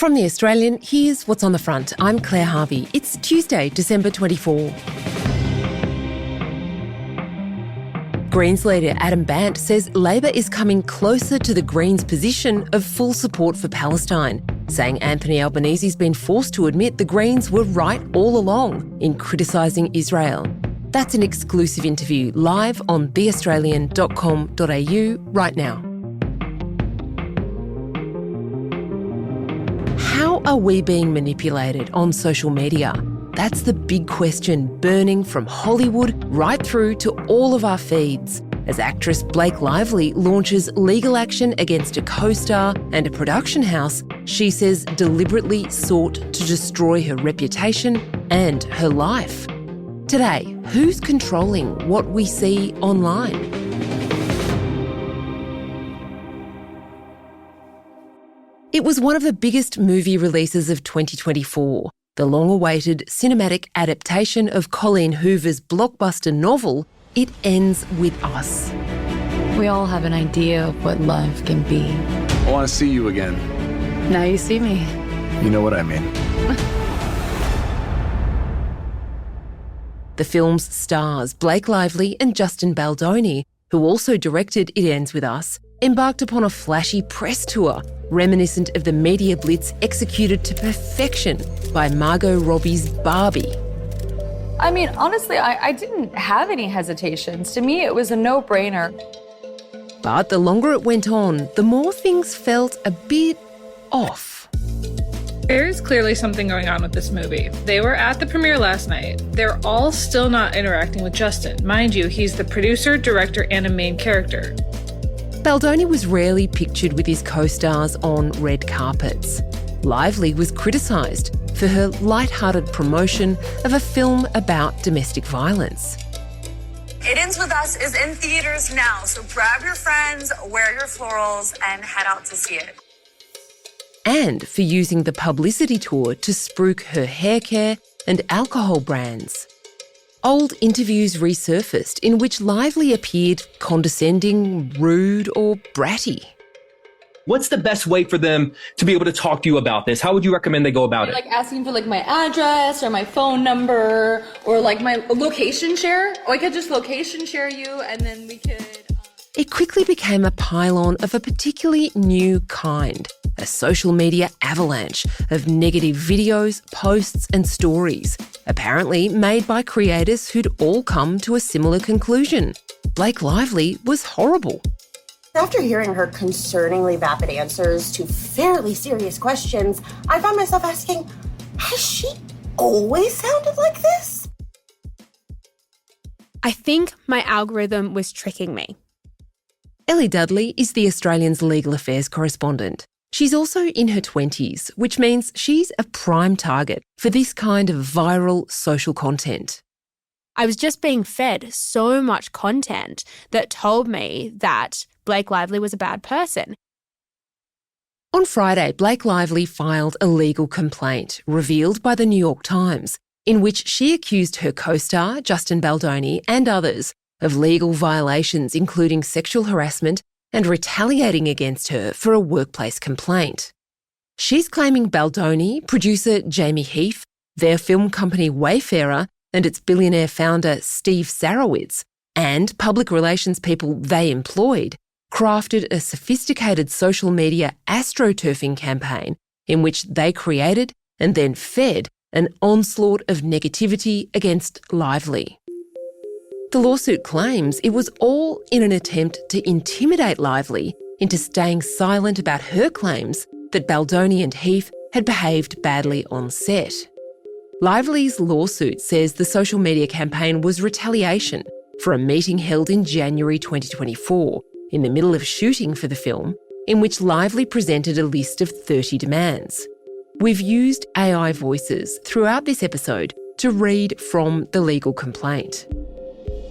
From The Australian, here's what's on the front. I'm Claire Harvey. It's Tuesday, December 24. Greens leader Adam Bandt says Labor is coming closer to the Greens' position of full support for Palestine, saying Anthony Albanese's been forced to admit the Greens were right all along in criticising Israel. That's an exclusive interview live on theaustralian.com.au right now. How are we being manipulated on social media? That's the big question burning from Hollywood right through to all of our feeds. As actress Blake Lively launches legal action against a co-star and a production house she says deliberately sought to destroy her reputation and her life. Today, who's controlling what we see online? It was one of the biggest movie releases of 2024, the long-awaited cinematic adaptation of Colleen Hoover's blockbuster novel, It Ends With Us. We all have an idea of what love can be. I want to see you again. Now you see me. You know what I mean. The film's stars, Blake Lively and Justin Baldoni, who also directed It Ends With Us, embarked upon a flashy press tour reminiscent of the media blitz executed to perfection by Margot Robbie's Barbie. I mean, honestly, I didn't have any hesitations. To me, it was a no-brainer. But the longer it went on, the more things felt a bit off. There's clearly something going on with this movie. They were at the premiere last night. They're all still not interacting with Justin. Mind you, he's the producer, director, and a main character. Baldoni was rarely pictured with his co-stars on red carpets. Lively was criticised for her light-hearted promotion of a film about domestic violence. It Ends With Us is in theaters now, so grab your friends, wear your florals, and head out to see it. And for using the publicity tour to spruik her hair care and alcohol brands. Old interviews resurfaced in which Lively appeared condescending, rude or bratty. What's the best way for them to be able to talk to you about this? How would you recommend they go about it? Like asking for my address or my phone number or my location share. Or I could just location share you and then we could... It quickly became a pylon of a particularly new kind, a social media avalanche of negative videos, posts and stories, apparently made by creators who'd all come to a similar conclusion. Blake Lively was horrible. After hearing her concerningly vapid answers to fairly serious questions, I found myself asking, has she always sounded like this? I think my algorithm was tricking me. Ellie Dudley is The Australian's legal affairs correspondent. She's also in her 20s, which means she's a prime target for this kind of viral social content. I was just being fed so much content that told me that Blake Lively was a bad person. On Friday, Blake Lively filed a legal complaint, revealed by the New York Times, in which she accused her co-star, Justin Baldoni, and others of legal violations including sexual harassment and retaliating against her for a workplace complaint. She's claiming Baldoni, producer Jamie Heath, their film company Wayfarer, and its billionaire founder Steve Sarowitz, and public relations people they employed, crafted a sophisticated social media astroturfing campaign in which they created and then fed an onslaught of negativity against Lively. The lawsuit claims it was all in an attempt to intimidate Lively into staying silent about her claims that Baldoni and Heath had behaved badly on set. Lively's lawsuit says the social media campaign was retaliation for a meeting held in January 2024, in the middle of shooting for the film, in which Lively presented a list of 30 demands. We've used AI voices throughout this episode to read from the legal complaint.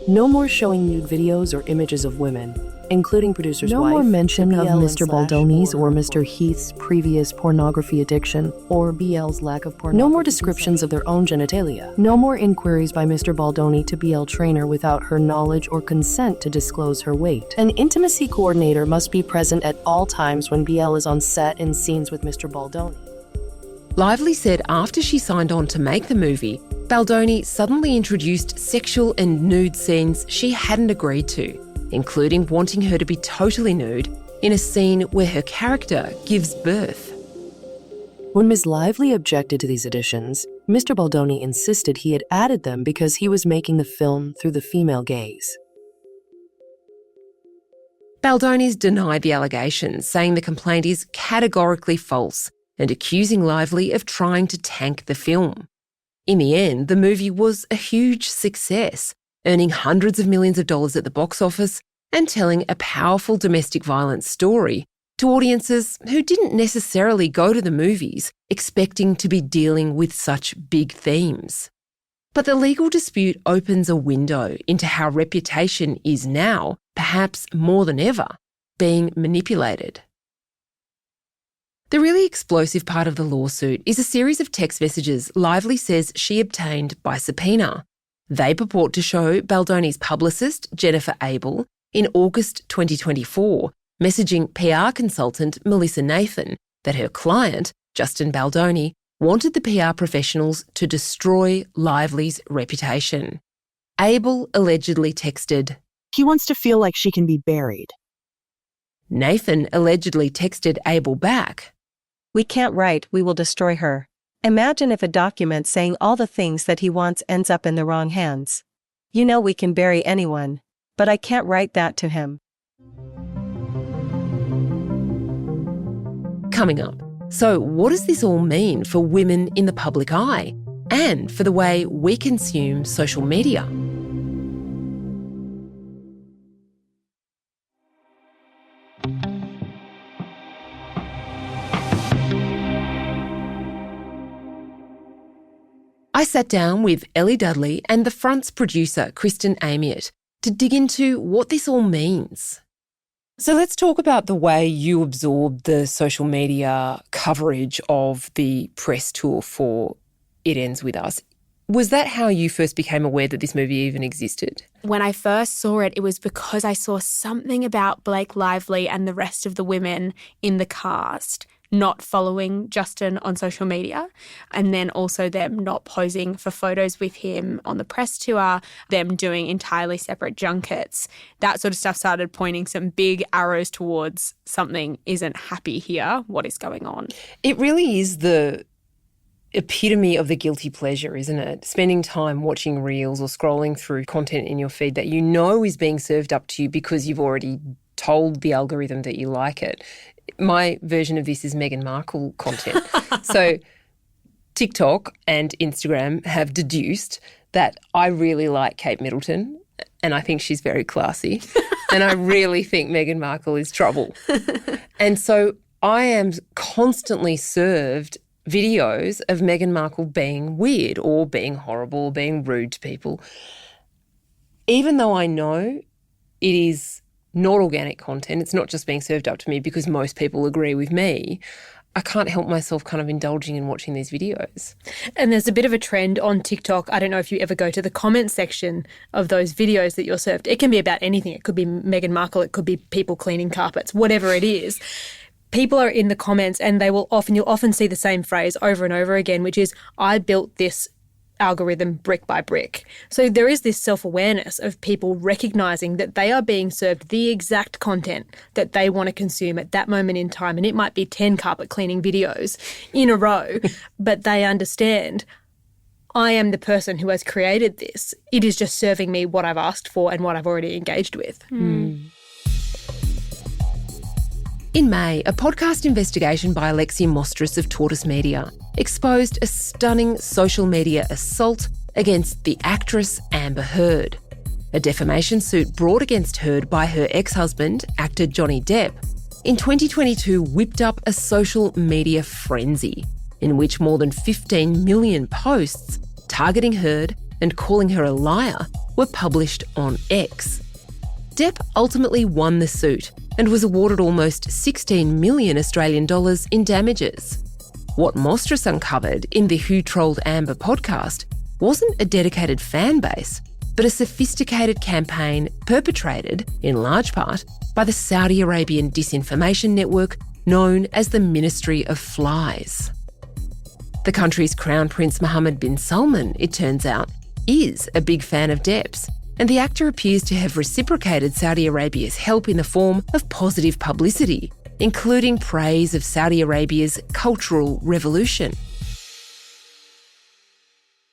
No more showing nude videos or images of women, including producer's wife. No more mention of BL Mr. Baldoni's or Mr. Heath's previous pornography addiction or BL's lack of pornography. No more descriptions of their own genitalia. No more inquiries by Mr. Baldoni to BL trainer without her knowledge or consent to disclose her weight. An intimacy coordinator must be present at all times when BL is on set in scenes with Mr. Baldoni. Lively said after she signed on to make the movie, Baldoni suddenly introduced sexual and nude scenes she hadn't agreed to, including wanting her to be totally nude in a scene where her character gives birth. When Ms. Lively objected to these additions, Mr. Baldoni insisted he had added them because he was making the film through the female gaze. Baldoni's denied the allegations, saying the complaint is categorically false and accusing Lively of trying to tank the film. In the end, the movie was a huge success, earning hundreds of millions of dollars at the box office and telling a powerful domestic violence story to audiences who didn't necessarily go to the movies expecting to be dealing with such big themes. But the legal dispute opens a window into how reputation is now, perhaps more than ever, being manipulated. The really explosive part of the lawsuit is a series of text messages Lively says she obtained by subpoena. They purport to show Baldoni's publicist, Jennifer Abel, in August 2024, messaging PR consultant Melissa Nathan that her client, Justin Baldoni, wanted the PR professionals to destroy Lively's reputation. Abel allegedly texted, "He wants to feel like she can be buried." Nathan allegedly texted Abel back, "We can't write, we will destroy her. Imagine if a document saying all the things that he wants ends up in the wrong hands. You know we can bury anyone, but I can't write that to him." Coming up, so what does this all mean for women in the public eye and for the way we consume social media? I sat down with Ellie Dudley and the Front's producer, Kristen Amiot, to dig into what this all means. So let's talk about the way you absorbed the social media coverage of the press tour for It Ends With Us. Was that how you first became aware that this movie even existed? When I first saw it, it was because I saw something about Blake Lively and the rest of the women in the cast not following Justin on social media, and then also them not posing for photos with him on the press tour, them doing entirely separate junkets. That sort of stuff started pointing some big arrows towards something isn't happy here. What is going on? It really is the epitome of the guilty pleasure, isn't it? Spending time watching reels or scrolling through content in your feed that you know is being served up to you because you've already told the algorithm that you like it. My version of this is Meghan Markle content. So TikTok and Instagram have deduced that I really like Kate Middleton and I think she's very classy and I really think Meghan Markle is trouble. And so I am constantly served videos of Meghan Markle being weird or being horrible or being rude to people. Even though I know it is not organic content, it's not just being served up to me because most people agree with me, I can't help myself kind of indulging in watching these videos. And there's a bit of a trend on TikTok. I don't know if you ever go to the comment section of those videos that you're served. It can be about anything. It could be Meghan Markle. It could be people cleaning carpets, whatever it is. People are in the comments and you'll often see the same phrase over and over again, which is, I built this algorithm brick by brick. So there is this self-awareness of people recognising that they are being served the exact content that they want to consume at that moment in time. And it might be 10 carpet cleaning videos in a row, but they understand, I am the person who has created this. It is just serving me what I've asked for and what I've already engaged with. In May, a podcast investigation by Alexia Mostras of Tortoise Media exposed a stunning social media assault against the actress Amber Heard. A defamation suit brought against Heard by her ex-husband, actor Johnny Depp, in 2022 whipped up a social media frenzy in which more than 15 million posts targeting Heard and calling her a liar were published on X. Depp ultimately won the suit and was awarded almost 16 million Australian dollars in damages. What Mostras uncovered in the Who Trolled Amber podcast wasn't a dedicated fan base, but a sophisticated campaign perpetrated, in large part, by the Saudi Arabian disinformation network known as the Ministry of Flies. The country's Crown Prince Mohammed bin Salman, it turns out, is a big fan of Depp's, and the actor appears to have reciprocated Saudi Arabia's help in the form of positive publicity, including praise of Saudi Arabia's cultural revolution.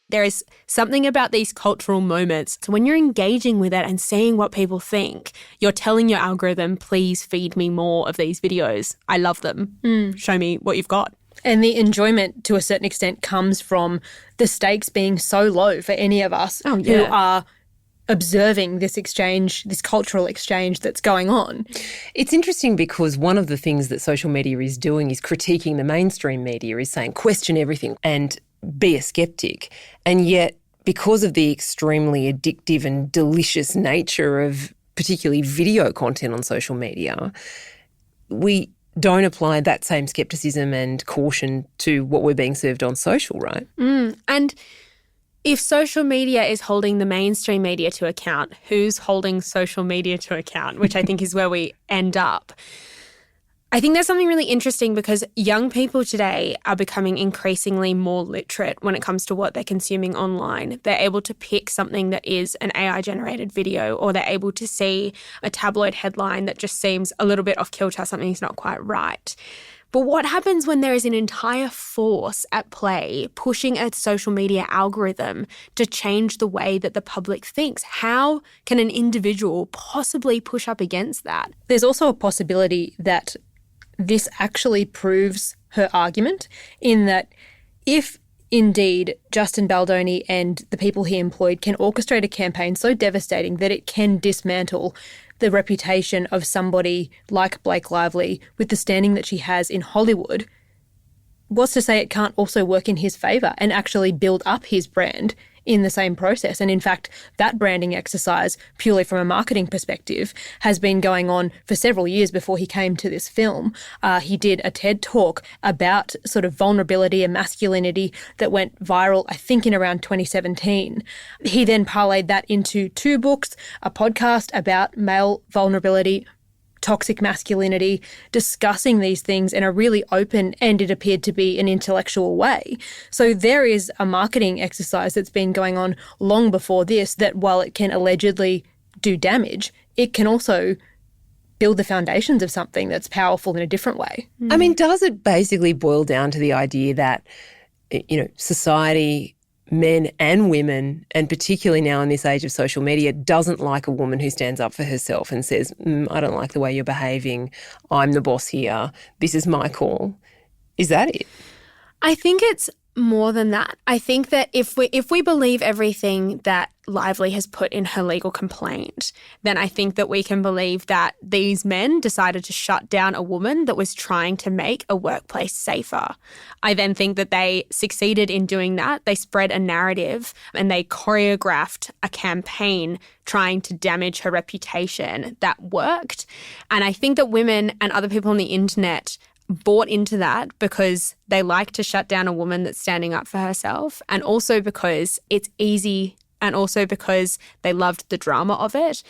There is something about these cultural moments. So when you're engaging with it and seeing what people think, you're telling your algorithm, please feed me more of these videos. I love them. Show me what you've got. And the enjoyment, to a certain extent, comes from the stakes being so low for any of us who are observing this exchange, this cultural exchange that's going on. It's interesting because one of the things that social media is doing is critiquing the mainstream media, is saying question everything and be a skeptic. And yet, because of the extremely addictive and delicious nature of particularly video content on social media, we don't apply that same skepticism and caution to what we're being served on social, right? And if social media is holding the mainstream media to account, who's holding social media to account, which I think is where we end up. I think there's something really interesting because young people today are becoming increasingly more literate when it comes to what they're consuming online. They're able to pick something that is an AI-generated video, or they're able to see a tabloid headline that just seems a little bit off kilter, something's not quite right. But what happens when there is an entire force at play pushing a social media algorithm to change the way that the public thinks? How can an individual possibly push up against that? There's also a possibility that this actually proves her argument, in that if indeed Justin Baldoni and the people he employed can orchestrate a campaign so devastating that it can dismantle the reputation of somebody like Blake Lively with the standing that she has in Hollywood, what's to say it can't also work in his favour and actually build up his brand in the same process? And in fact, that branding exercise, purely from a marketing perspective, has been going on for several years before he came to this film. He did a TED talk about sort of vulnerability and masculinity that went viral, I think, in around 2017. He then parlayed that into 2 books, a podcast about male vulnerability, toxic masculinity, discussing these things in a really open and, it appeared to be, an intellectual way. So there is a marketing exercise that's been going on long before this that, while it can allegedly do damage, it can also build the foundations of something that's powerful in a different way. I mean, does it basically boil down to the idea that, you know, society, men and women, and particularly now in this age of social media, doesn't like a woman who stands up for herself and says, I don't like the way you're behaving, I'm the boss here, this is my call? Is that it? I think it's more than that. I think that if we believe everything that Lively has put in her legal complaint, then I think that we can believe that these men decided to shut down a woman that was trying to make a workplace safer. I then think that they succeeded in doing that. They spread a narrative and they choreographed a campaign trying to damage her reputation that worked. And I think that women and other people on the internet bought into that because they like to shut down a woman that's standing up for herself, and also because it's easy, and also because they loved the drama of it.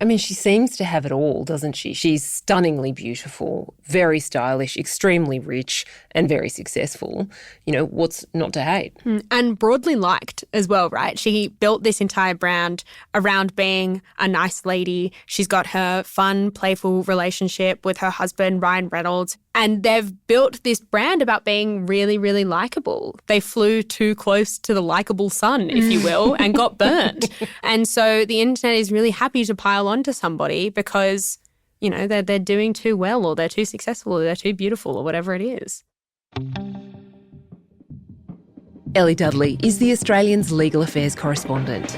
I mean, she seems to have it all, doesn't she? She's stunningly beautiful, very stylish, extremely rich, and very successful. You know, what's not to hate? And broadly liked as well, right? She built this entire brand around being a nice lady. She's got her fun, playful relationship with her husband, Ryan Reynolds. And they've built this brand about being really, really likeable. They flew too close to the likeable sun, if you will, and got burnt. And so the internet is really happy to pile onto somebody because, you know, they're doing too well, or they're too successful, or they're too beautiful, or whatever it is. Ellie Dudley is the Australian's legal affairs correspondent.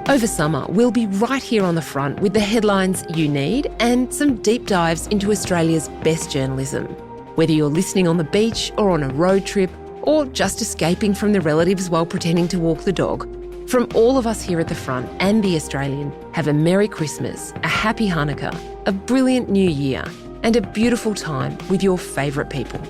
Over summer, we'll be right here on the front with the headlines you need and some deep dives into Australia's best journalism. Whether you're listening on the beach or on a road trip, or just escaping from the relatives while pretending to walk the dog, from all of us here at the front and The Australian, have a Merry Christmas, a Happy Hanukkah, a brilliant New Year, and a beautiful time with your favourite people.